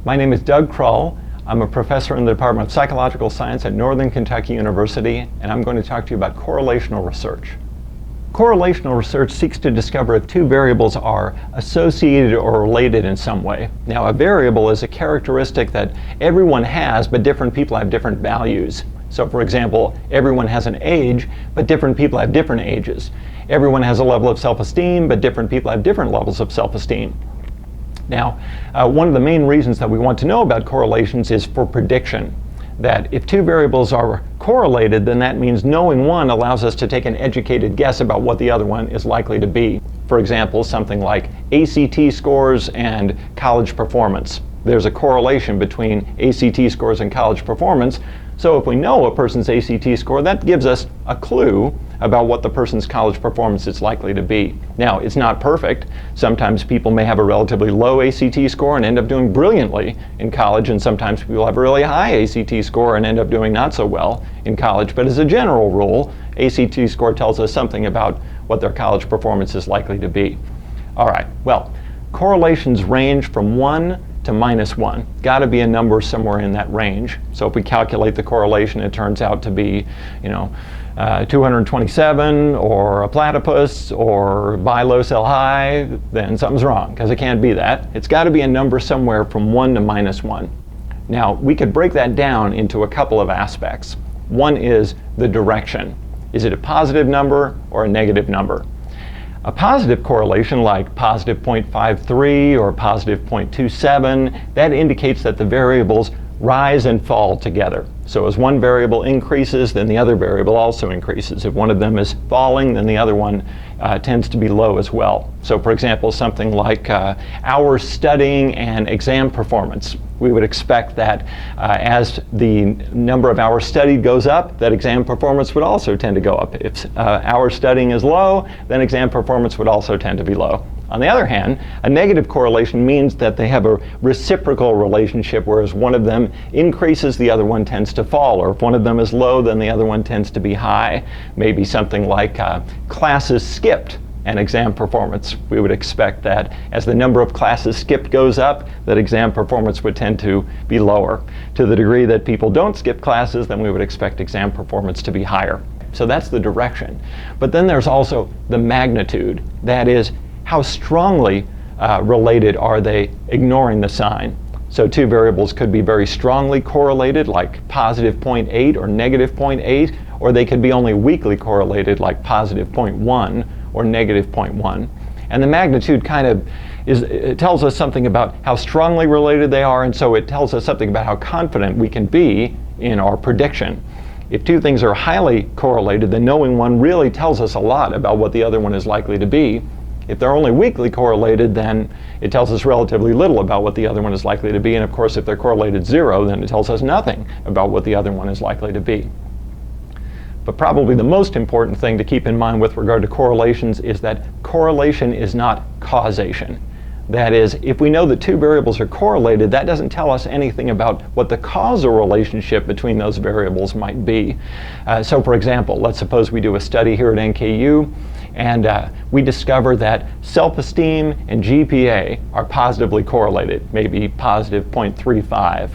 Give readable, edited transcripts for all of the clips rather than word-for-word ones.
My name is Doug Krull. I'm a professor in the Department of Psychological Science at Northern Kentucky University, and I'm going to talk to you about correlational research. Correlational research seeks to discover if two variables are associated or related in some way. Now, a variable is a characteristic that everyone has, but different people have different values. So, for example, everyone has an age, but different people have different ages. Everyone has a level of self-esteem, but different people have different levels of self-esteem. Now, one of the main reasons that we want to know about correlations is for prediction. That if two variables are correlated, then that means knowing one allows us to take an educated guess about what the other one is likely to be. For example, something like ACT scores and college performance. There's a correlation between ACT scores and college performance. So if we know a person's ACT score, that gives us a clue about what the person's college performance is likely to be. Now, it's not perfect. Sometimes people may have a relatively low ACT score and end up doing brilliantly in college, and sometimes people have a really high ACT score and end up doing not so well in college. But as a general rule, ACT score tells us something about what their college performance is likely to be. All right, well, correlations range from 1 to -1. Got to be a number somewhere in that range. So if we calculate the correlation, it turns out to be, 227 or a platypus or buy low, sell high, then something's wrong, because it can't be that. It's got to be a number somewhere from 1 to -1. Now, we could break that down into a couple of aspects. One is the direction. Is it a positive number or a negative number? A positive correlation, like positive 0.53 or positive 0.27, that indicates that the variables rise and fall together. So as one variable increases, then the other variable also increases. If one of them is falling, then the other one tends to be low as well. So for example, something like hours studying and exam performance. We would expect that as the number of hours studied goes up, that exam performance would also tend to go up. If hours studying is low, then exam performance would also tend to be low. On the other hand, a negative correlation means that they have a reciprocal relationship, whereas one of them increases, the other one tends to fall. Or if one of them is low, then the other one tends to be high. Maybe something like classes skipped and exam performance. We would expect that as the number of classes skipped goes up, that exam performance would tend to be lower. To the degree that people don't skip classes, then we would expect exam performance to be higher. So that's the direction. But then there's also the magnitude. That is, how strongly related are they ignoring the sign? So two variables could be very strongly correlated, like positive 0.8 or negative 0.8, or they could be only weakly correlated, like positive 0.1 or negative 0.1. And the magnitude kind of it tells us something about how strongly related they are, and so it tells us something about how confident we can be in our prediction. If two things are highly correlated, then knowing one really tells us a lot about what the other one is likely to be. If they're only weakly correlated, then it tells us relatively little about what the other one is likely to be. And of course, if they're correlated 0, then it tells us nothing about what the other one is likely to be. But probably the most important thing to keep in mind with regard to correlations is that correlation is not causation. That is, if we know that two variables are correlated, that doesn't tell us anything about what the causal relationship between those variables might be. So for example, let's suppose we do a study here at NKU, and we discover that self-esteem and GPA are positively correlated, maybe positive 0.35.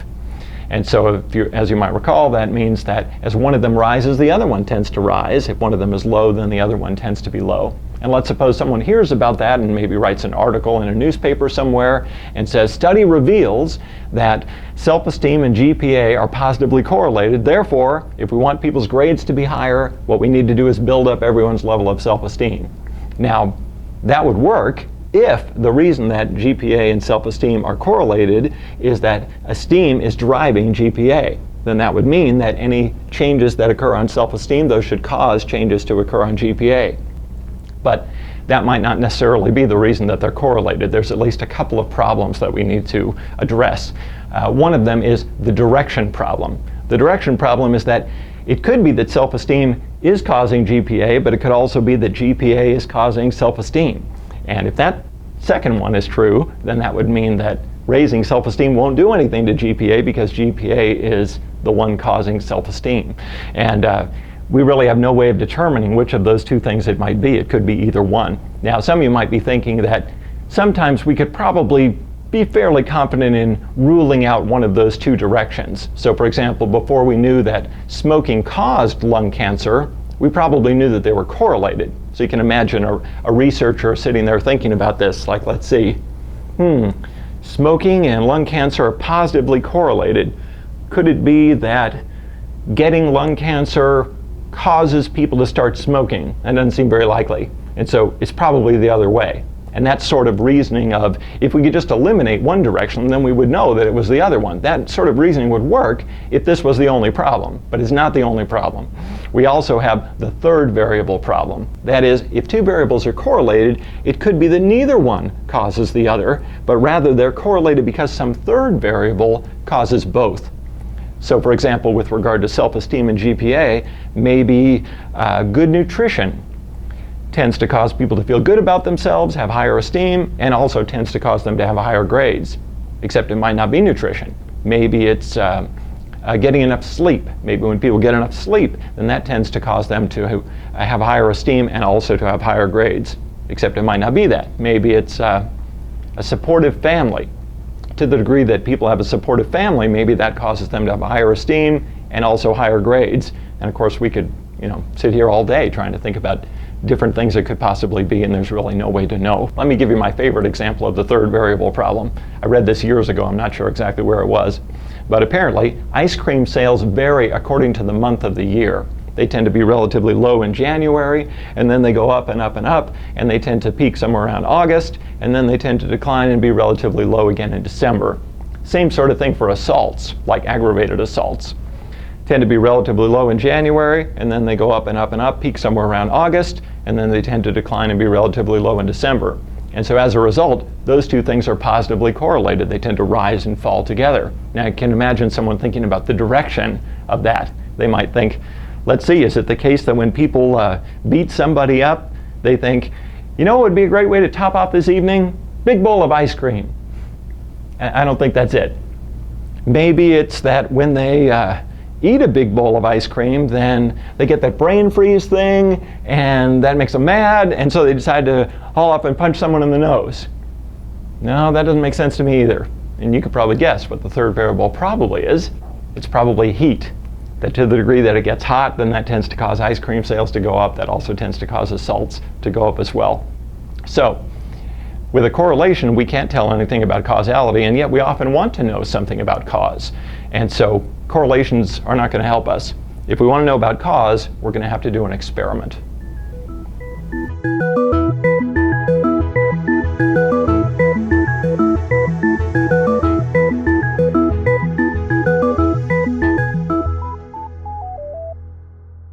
And so, as you might recall, that means that as one of them rises, the other one tends to rise. If one of them is low, then the other one tends to be low. And let's suppose someone hears about that and maybe writes an article in a newspaper somewhere and says, study reveals that self-esteem and GPA are positively correlated. Therefore, if we want people's grades to be higher, what we need to do is build up everyone's level of self-esteem. Now, that would work if the reason that GPA and self-esteem are correlated is that esteem is driving GPA. Then that would mean that any changes that occur on self-esteem, those should cause changes to occur on GPA. But that might not necessarily be the reason that they're correlated. There's at least a couple of problems that we need to address. One of them is the direction problem. The direction problem is that it could be that self-esteem is causing GPA, but it could also be that GPA is causing self-esteem. And if that second one is true, then that would mean that raising self-esteem won't do anything to GPA because GPA is the one causing self-esteem. And we really have no way of determining which of those two things it might be. It could be either one. Now, some of you might be thinking that sometimes we could probably be fairly confident in ruling out one of those two directions. So for example, before we knew that smoking caused lung cancer, we probably knew that they were correlated. So you can imagine a researcher sitting there thinking about this, like, let's see, smoking and lung cancer are positively correlated. Could it be that getting lung cancer causes people to start smoking? That doesn't seem very likely. And so it's probably the other way. And that sort of reasoning of, if we could just eliminate one direction, then we would know that it was the other one. That sort of reasoning would work if this was the only problem, but it's not the only problem. We also have the third variable problem. That is, if two variables are correlated, it could be that neither one causes the other, but rather they're correlated because some third variable causes both. So for example, with regard to self-esteem and GPA, maybe good nutrition tends to cause people to feel good about themselves, have higher esteem, and also tends to cause them to have higher grades. Except it might not be nutrition. Maybe it's getting enough sleep. Maybe when people get enough sleep, then that tends to cause them to have higher esteem and also to have higher grades. Except it might not be that. Maybe it's a supportive family. To the degree that people have a supportive family, maybe that causes them to have higher esteem and also higher grades. And of course we could, sit here all day trying to think about different things it could possibly be, and there's really no way to know. Let me give you my favorite example of the third variable problem. I read this years ago, I'm not sure exactly where it was, but apparently ice cream sales vary according to the month of the year. They tend to be relatively low in January, and then they go up and up and up, and they tend to peak somewhere around August, and then they tend to decline and be relatively low again in December. Same sort of thing for assaults, like aggravated assaults. Tend to be relatively low in January, and then they go up and up and up, peak somewhere around August, and then they tend to decline and be relatively low in December. And so as a result, those two things are positively correlated. They tend to rise and fall together. Now I can imagine someone thinking about the direction of that. They might think, let's see, is it the case that when people beat somebody up, they think, what would be a great way to top off this evening? Big bowl of ice cream. I don't think that's it. Maybe it's that when they eat a big bowl of ice cream, then they get that brain freeze thing, and that makes them mad, and so they decide to haul up and punch someone in the nose. No, that doesn't make sense to me either. And you could probably guess what the third variable probably is. It's probably heat. That to the degree that it gets hot, then that tends to cause ice cream sales to go up. That also tends to cause assaults to go up as well. So, with a correlation, we can't tell anything about causality, and yet we often want to know something about cause. And so correlations are not going to help us. If we want to know about cause, we're going to have to do an experiment.